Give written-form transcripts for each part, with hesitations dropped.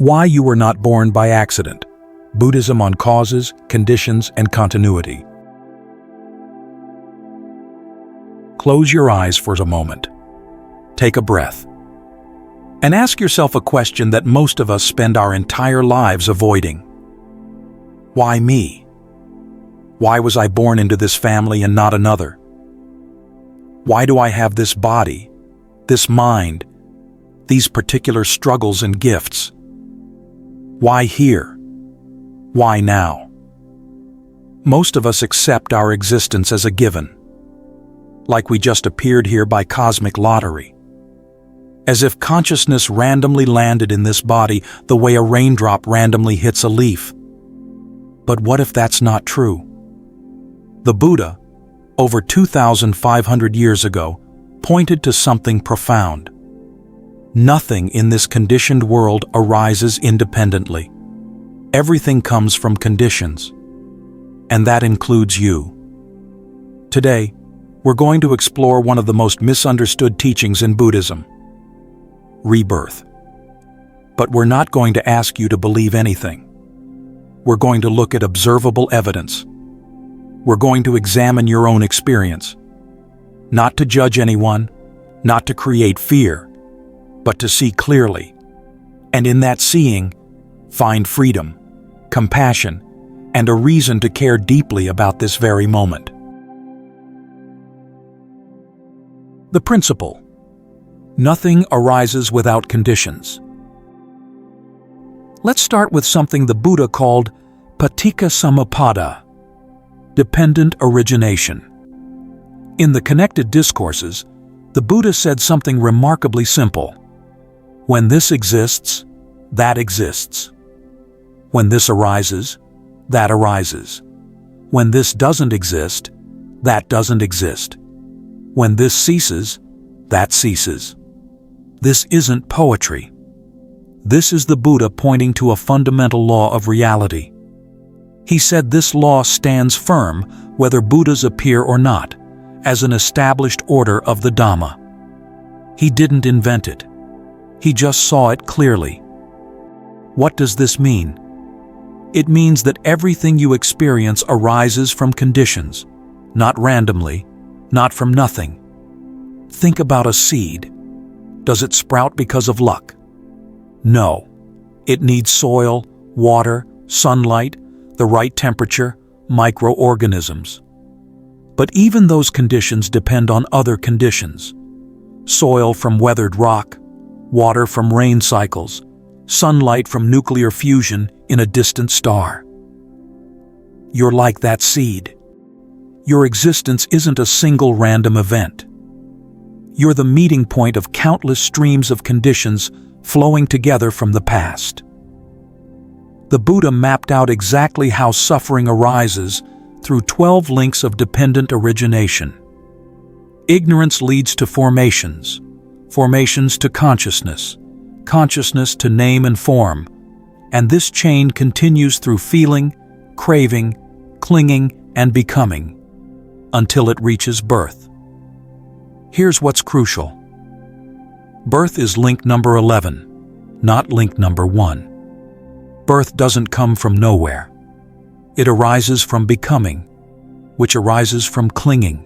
Why you were not born by accident. Buddhism on causes, conditions, and continuity. Close your eyes for a moment. Take a breath. And ask yourself a question that most of us spend our entire lives avoiding. Why me? Why was I born into this family and not another? Why do I have this body, this mind, these particular struggles and gifts? Why here? Why now? Most of us accept our existence as a given, like we just appeared here by cosmic lottery. As if consciousness randomly landed in this body the way a raindrop randomly hits a leaf. But what if that's not true? The Buddha, over 2,500 years ago, pointed to something profound. Nothing in this conditioned world arises independently. Everything comes from conditions, and that includes you. Today, we're going to explore one of the most misunderstood teachings in Buddhism: rebirth. But we're not going to ask you to believe anything. We're going to look at observable evidence. We're going to examine your own experience, not to judge anyone, not to create fear, but to see clearly, and in that seeing, find freedom, compassion, and a reason to care deeply about this very moment. The principle: nothing arises without conditions. Let's start with something the Buddha called paticca-samuppada, dependent origination. In the Connected Discourses, the Buddha said something remarkably simple. When this exists, that exists. When this arises, that arises. When this doesn't exist, that doesn't exist. When this ceases, that ceases. This isn't poetry. This is the Buddha pointing to a fundamental law of reality. He said this law stands firm whether Buddhas appear or not, as an established order of the Dhamma. He didn't invent it. He just saw it clearly. What does this mean? It means that everything you experience arises from conditions, not randomly, not from nothing. Think about a seed. Does it sprout because of luck? No. It needs soil, water, sunlight, the right temperature, microorganisms. But even those conditions depend on other conditions. Soil from weathered rock, water from rain cycles, sunlight from nuclear fusion in a distant star. You're like that seed. Your existence isn't a single random event. You're the meeting point of countless streams of conditions flowing together from the past. The Buddha mapped out exactly how suffering arises through 12 links of dependent origination. Ignorance leads to formations, formations to consciousness, consciousness to name and form, and this chain continues through feeling, craving, clinging, and becoming, until it reaches birth. Here's what's crucial. Birth is link number 11, not link number 1. Birth doesn't come from nowhere. It arises from becoming, which arises from clinging,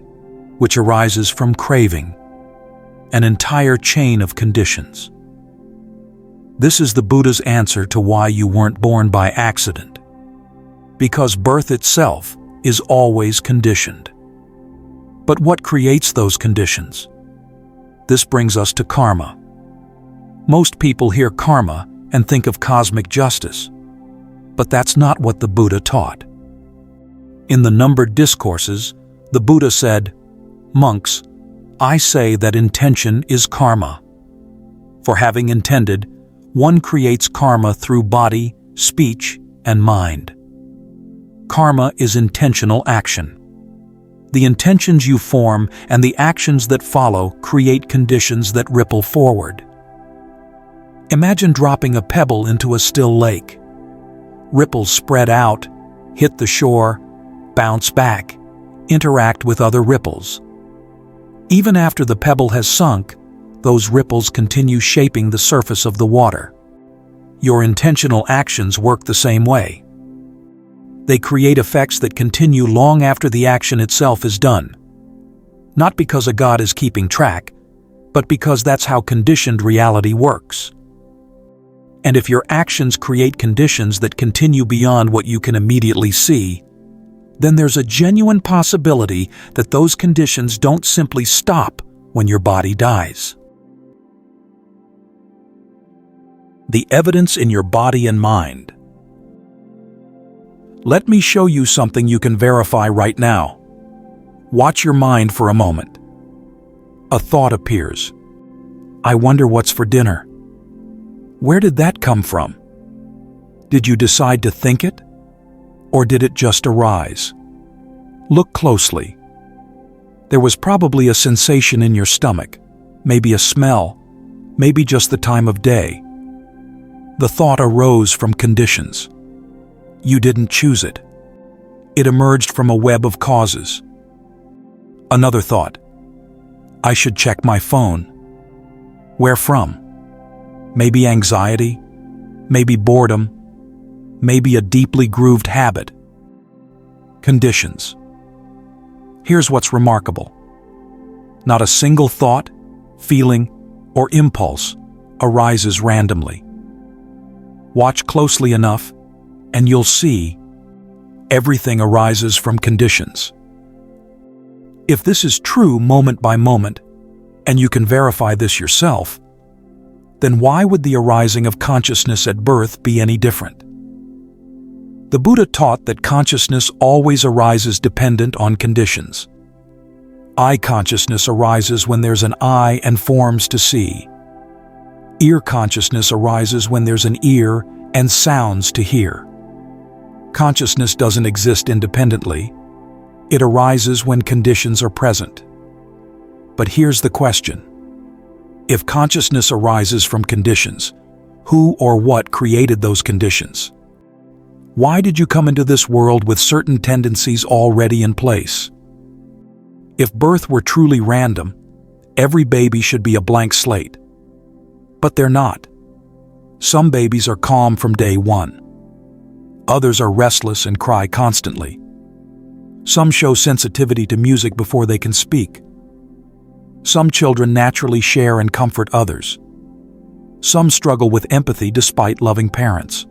which arises from craving, an entire chain of conditions. This is the Buddha's answer to why you weren't born by accident. Because birth itself is always conditioned. But what creates those conditions? This brings us to karma. Most people hear karma and think of cosmic justice, but that's not what the Buddha taught. In the Numbered Discourses, the Buddha said, "Monks, I say that intention is karma. For having intended, one creates karma through body, speech, and mind. Karma is intentional action. The intentions you form and the actions that follow create conditions that ripple forward. Imagine dropping a pebble into a still lake. Ripples spread out, hit the shore, bounce back, interact with other ripples. Even after the pebble has sunk, those ripples continue shaping the surface of the water. Your intentional actions work the same way. They create effects that continue long after the action itself is done. Not because a God is keeping track, but because that's how conditioned reality works. And if your actions create conditions that continue beyond what you can immediately see, then there's a genuine possibility that those conditions don't simply stop when your body dies. The evidence in your body and mind. Let me show you something you can verify right now. Watch your mind for a moment. A thought appears. I wonder what's for dinner. Where did that come from? Did you decide to think it? Or did it just arise? Look closely. There was probably a sensation in your stomach, maybe a smell, maybe just the time of day. The thought arose from conditions. You didn't choose it. It emerged from a web of causes. Another thought. I should check my phone. Where from? Maybe anxiety, maybe boredom, maybe a deeply grooved habit. Conditions. Here's what's remarkable. Not a single thought, feeling, or impulse arises randomly. Watch closely enough, and you'll see everything arises from conditions. If this is true moment by moment, and you can verify this yourself, then why would the arising of consciousness at birth be any different? The Buddha taught that consciousness always arises dependent on conditions. Eye consciousness arises when there's an eye and forms to see. Ear consciousness arises when there's an ear and sounds to hear. Consciousness doesn't exist independently. It arises when conditions are present. But here's the question. If consciousness arises from conditions, who or what created those conditions? Why did you come into this world with certain tendencies already in place? If birth were truly random, every baby should be a blank slate. But they're not. Some babies are calm from day one. Others are restless and cry constantly. Some show sensitivity to music before they can speak. Some children naturally share and comfort others. Some struggle with empathy despite loving parents.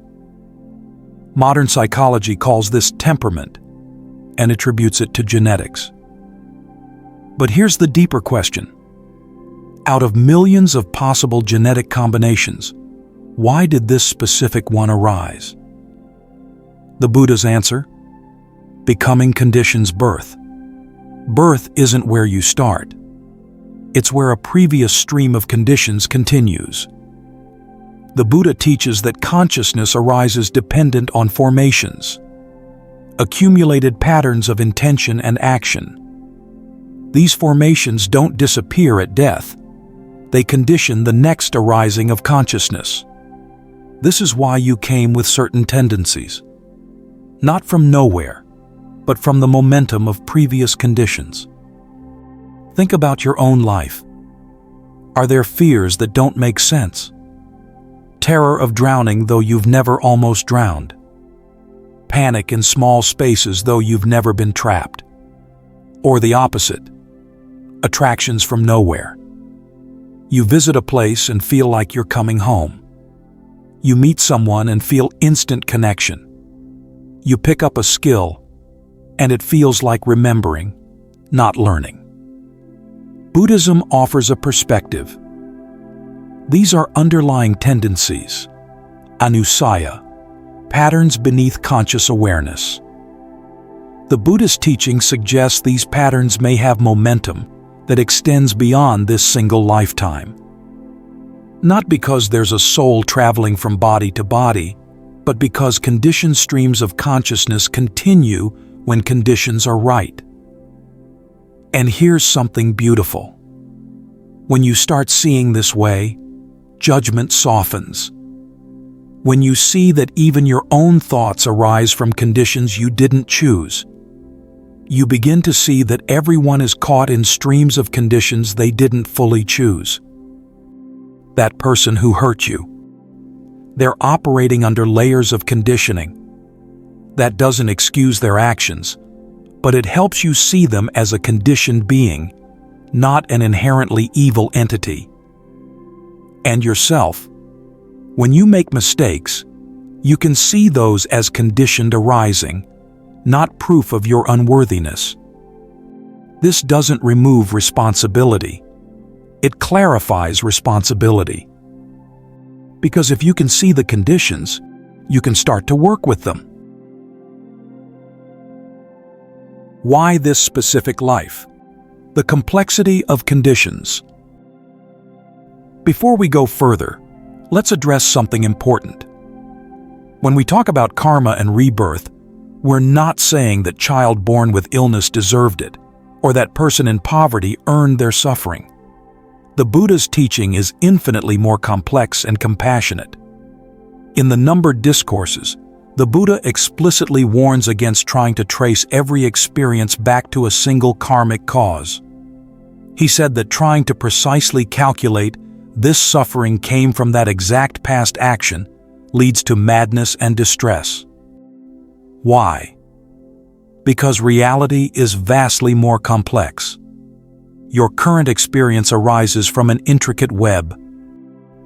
Modern psychology calls this temperament and attributes it to genetics. But here's the deeper question. Out of millions of possible genetic combinations, why did this specific one arise? The Buddha's answer? Becoming conditions birth. Birth isn't where you start. It's where a previous stream of conditions continues. The Buddha teaches that consciousness arises dependent on formations, accumulated patterns of intention and action. These formations don't disappear at death. They condition the next arising of consciousness. This is why you came with certain tendencies. Not from nowhere, but from the momentum of previous conditions. Think about your own life. Are there fears that don't make sense? Terror of drowning though you've never almost drowned. Panic in small spaces though you've never been trapped. Or the opposite. Attractions from nowhere. You visit a place and feel like you're coming home. You meet someone and feel instant connection. You pick up a skill, and it feels like remembering, not learning. Buddhism offers a perspective. These are underlying tendencies, anusaya, patterns beneath conscious awareness. The Buddhist teaching suggests these patterns may have momentum that extends beyond this single lifetime. Not because there's a soul traveling from body to body, but because conditioned streams of consciousness continue when conditions are right. And here's something beautiful. When you start seeing this way, judgment softens. When you see that even your own thoughts arise from conditions you didn't choose, you begin to see that everyone is caught in streams of conditions they didn't fully choose. That person who hurt you, They're operating under layers of conditioning. That doesn't excuse their actions, but it helps you see them as a conditioned being, not an inherently evil entity. And yourself. When you make mistakes, you can see those as conditioned arising, not proof of your unworthiness. This doesn't remove responsibility. It clarifies responsibility. Because if you can see the conditions, you can start to work with them. Why this specific life? The complexity of conditions. Before we go further, let's address something important. When we talk about karma and rebirth, we're not saying that child born with illness deserved it, or that person in poverty earned their suffering. The Buddha's teaching is infinitely more complex and compassionate. In the numbered discourses, the Buddha explicitly warns against trying to trace every experience back to a single karmic cause. He said that trying to precisely calculate this suffering came from that exact past action leads to madness and distress. Why? Because reality is vastly more complex. Your current experience arises from an intricate web,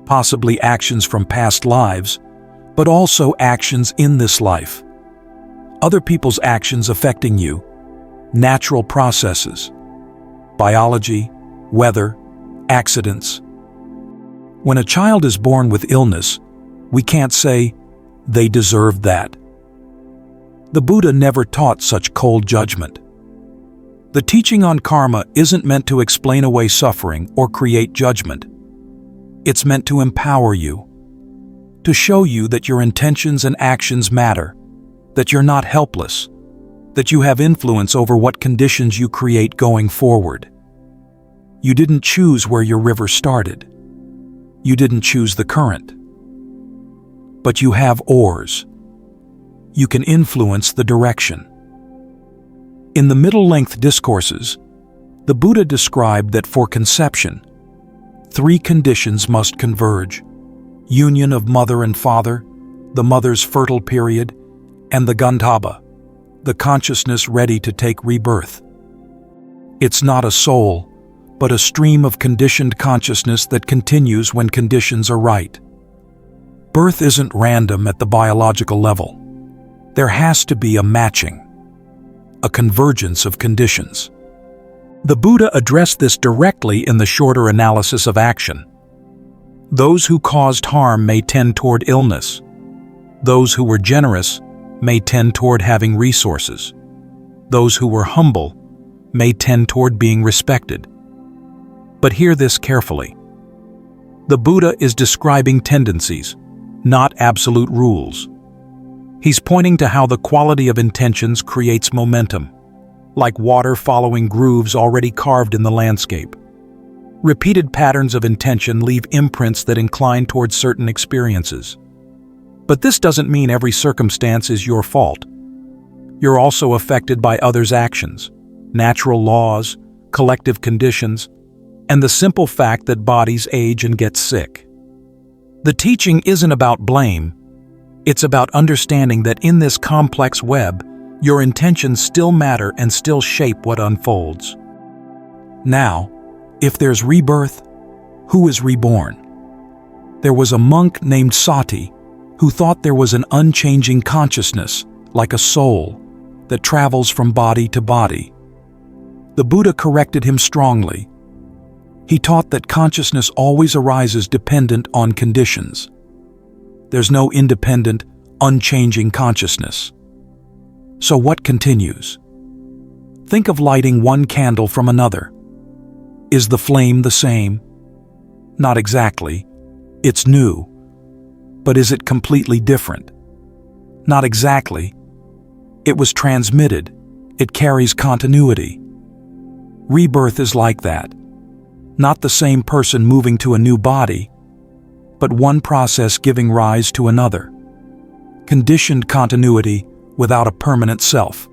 possibly actions from past lives, but also actions in this life. Other people's actions affecting you, natural processes, biology, weather, accidents. When a child is born with illness, we can't say, they deserved that. The Buddha never taught such cold judgment. The teaching on karma isn't meant to explain away suffering or create judgment. It's meant to empower you, to show you that your intentions and actions matter, that you're not helpless, that you have influence over what conditions you create going forward. You didn't choose where your river started. You didn't choose the current. But you have oars. You can influence the direction. In the middle-length discourses, the Buddha described that for conception, 3 conditions must converge: union of mother and father, the mother's fertile period, and the gandhabba, the consciousness ready to take rebirth. It's not a soul, but a stream of conditioned consciousness that continues when conditions are right. Birth isn't random at the biological level. There has to be a matching, a convergence of conditions. The Buddha addressed this directly in the shorter analysis of action. Those who caused harm may tend toward illness. Those who were generous may tend toward having resources. Those who were humble may tend toward being respected. But hear this carefully. The Buddha is describing tendencies, not absolute rules. He's pointing to how the quality of intentions creates momentum, like water following grooves already carved in the landscape. Repeated patterns of intention leave imprints that incline towards certain experiences. But this doesn't mean every circumstance is your fault. You're also affected by others' actions, natural laws, collective conditions, and the simple fact that bodies age and get sick. The teaching isn't about blame. It's about understanding that in this complex web, your intentions still matter and still shape what unfolds. Now, if there's rebirth, who is reborn? There was a monk named Sati who thought there was an unchanging consciousness, like a soul, that travels from body to body. The Buddha corrected him strongly. He taught that consciousness always arises dependent on conditions. There's no independent, unchanging consciousness. So what continues? Think of lighting one candle from another. Is the flame the same? Not exactly. It's new. But is it completely different? Not exactly. It was transmitted. It carries continuity. Rebirth is like that. Not the same person moving to a new body, but one process giving rise to another. Conditioned continuity without a permanent self.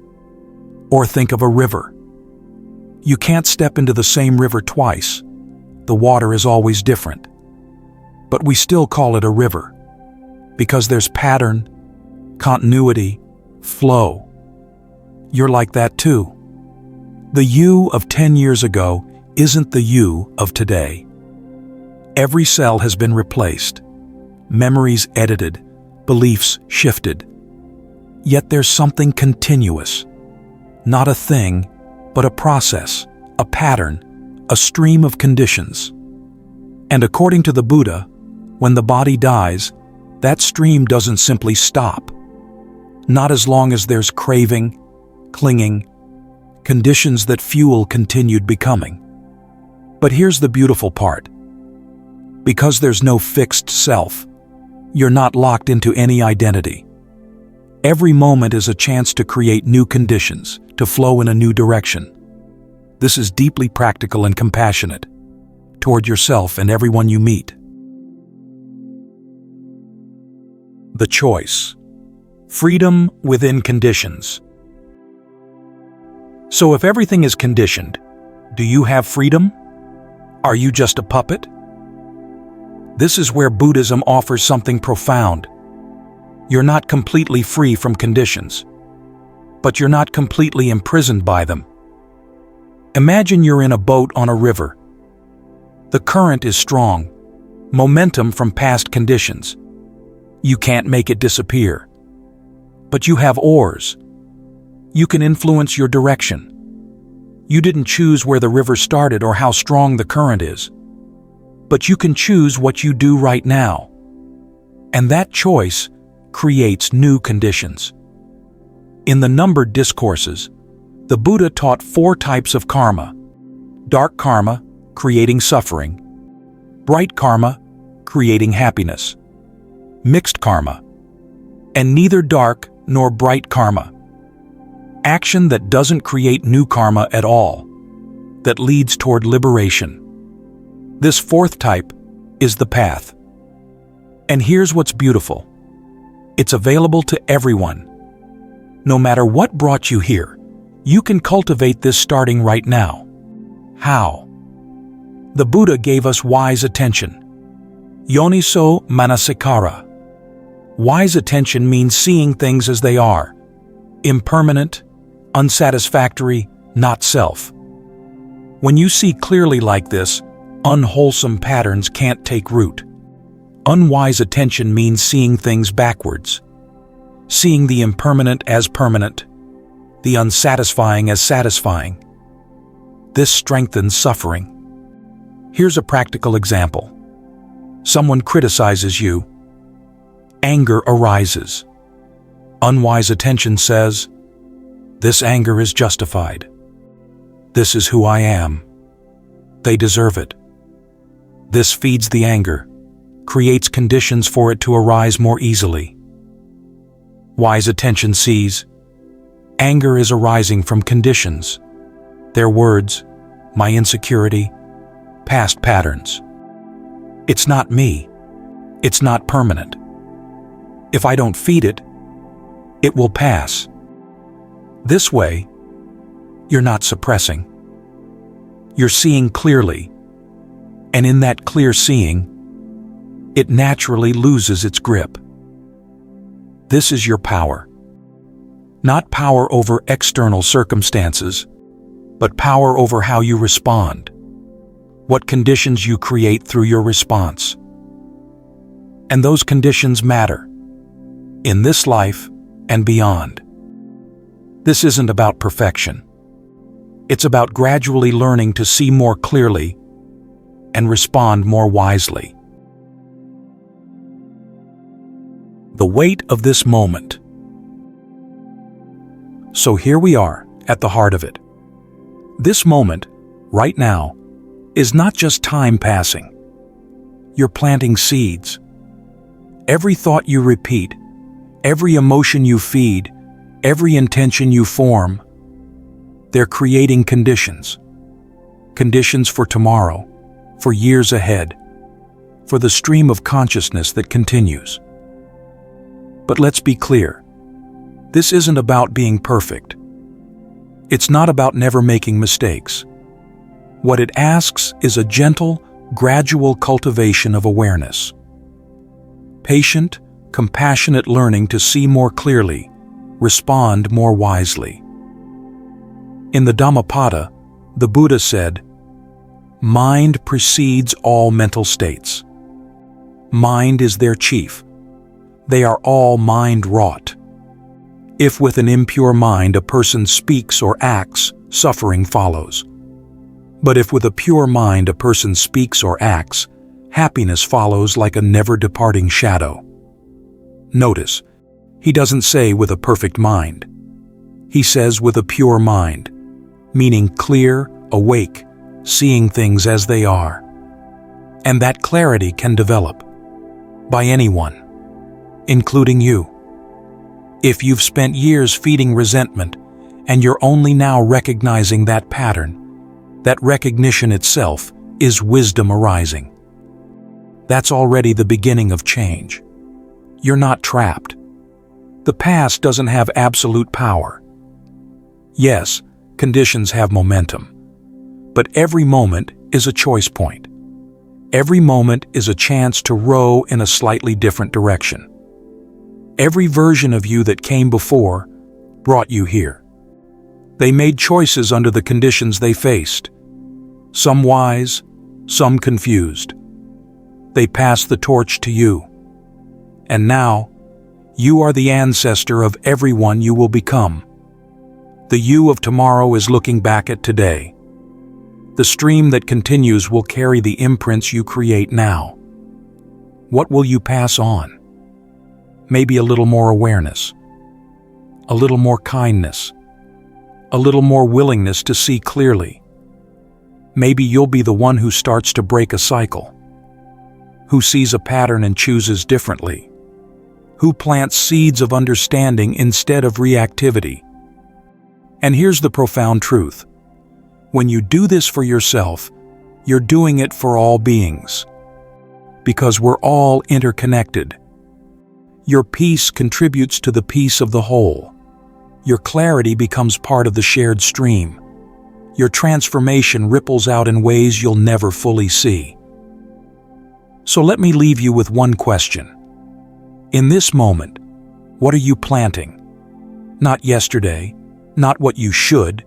Or think of a river. You can't step into the same river twice. The water is always different. But we still call it a river. because there's pattern, continuity, flow. You're like that too. The you of 10 years ago isn't the you of today. Every cell has been replaced, memories edited, beliefs shifted. Yet there's something continuous. Not a thing, but a process, a pattern, a stream of conditions. And according to the Buddha, when the body dies, that stream doesn't simply stop. Not as long as there's craving, clinging, conditions that fuel continued becoming. But here's the beautiful part. Because there's no fixed self, you're not locked into any identity. Every moment is a chance to create new conditions, to flow in a new direction. This is deeply practical and compassionate toward yourself and everyone you meet. The choice. Freedom within conditions. So if everything is conditioned, do you have freedom? Are you just a puppet? This is where Buddhism offers something profound. You're not completely free from conditions, but you're not completely imprisoned by them. Imagine you're in a boat on a river. The current is strong, momentum from past conditions. You can't make it disappear. But you have oars. You can influence your direction. You didn't choose where the river started or how strong the current is. But you can choose what you do right now. And that choice creates new conditions. In the numbered discourses, the Buddha taught 4 types of karma. Dark karma, creating suffering. Bright karma, creating happiness. Mixed karma, and neither dark nor bright karma. Action that doesn't create new karma at all, that leads toward liberation. This 4th type is the path. And here's what's beautiful. It's available to everyone. No matter what brought you here, you can cultivate this starting right now. How? The Buddha gave us wise attention. Yoniso manasikara. Wise attention means seeing things as they are. Impermanent, unsatisfactory, not self. When you see clearly like this, unwholesome patterns can't take root. Unwise attention means seeing things backwards. Seeing the impermanent as permanent, the unsatisfying as satisfying. This strengthens suffering. Here's a practical example. Someone criticizes you. Anger arises. Unwise attention says, "This anger is justified. This is who I am. They deserve it." This feeds the anger, creates conditions for it to arise more easily. Wise attention sees, anger is arising from conditions. Their words, my insecurity, past patterns. It's not me. It's not permanent. If I don't feed it, it will pass. This way, you're not suppressing. You're seeing clearly, and in that clear seeing, it naturally loses its grip. This is your power. Not power over external circumstances, but power over how you respond, what conditions you create through your response. And those conditions matter, in this life and beyond. This isn't about perfection. It's about gradually learning to see more clearly and respond more wisely. The weight of this moment. So here we are, at the heart of it. This moment, right now, is not just time passing. You're planting seeds. Every thought you repeat, every emotion you feed, every intention you form, they're creating conditions. Conditions for tomorrow, for years ahead, for the stream of consciousness that continues. But let's be clear. This isn't about being perfect. It's not about never making mistakes. What it asks is a gentle, gradual cultivation of awareness. Patient, compassionate learning to see more clearly, respond more wisely. In the Dhammapada, the Buddha said, "Mind precedes all mental states. Mind is their chief. They are all mind-wrought. If with an impure mind a person speaks or acts, suffering follows. But if with a pure mind a person speaks or acts, happiness follows like a never-departing shadow." Notice, he doesn't say with a perfect mind. He says with a pure mind, meaning clear, awake, seeing things as they are. And that clarity can develop by anyone, including you. If you've spent years feeding resentment and you're only now recognizing that pattern, that recognition itself is wisdom arising. That's already the beginning of change. You're not trapped. The past doesn't have absolute power. Yes, conditions have momentum, but every moment is a choice point. Every moment is a chance to row in a slightly different direction. Every version of you that came before brought you here. They made choices under the conditions they faced. Some wise, some confused. They passed the torch to you. And now, you are the ancestor of everyone you will become. The you of tomorrow is looking back at today. The stream that continues will carry the imprints you create now. What will you pass on? Maybe a little more awareness, a little more kindness, a little more willingness to see clearly. Maybe you'll be the one who starts to break a cycle, who sees a pattern and chooses differently, who plants seeds of understanding instead of reactivity. And here's the profound truth. When you do this for yourself, you're doing it for all beings. Because we're all interconnected. Your peace contributes to the peace of the whole. Your clarity becomes part of the shared stream. Your transformation ripples out in ways you'll never fully see. So let me leave you with one question. In this moment, what are you planting? Not yesterday, not what you should,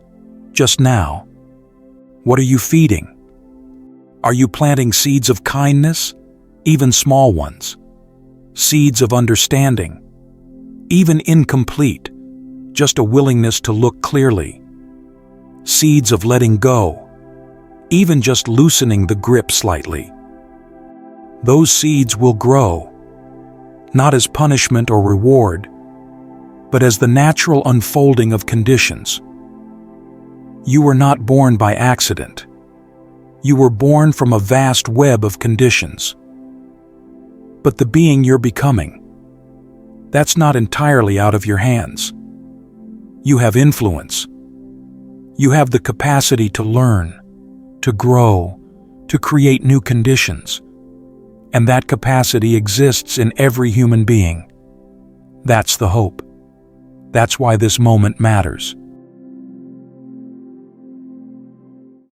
just now. What are you feeding? Are you planting seeds of kindness, even small ones? Seeds of understanding, even incomplete, just a willingness to look clearly. Seeds of letting go, even just loosening the grip slightly. Those seeds will grow, not as punishment or reward, but as the natural unfolding of conditions. You were not born by accident. You were born from a vast web of conditions. But the being you're becoming, that's not entirely out of your hands. You have influence. You have the capacity to learn, to grow, to create new conditions. And that capacity exists in every human being. That's the hope. That's why this moment matters.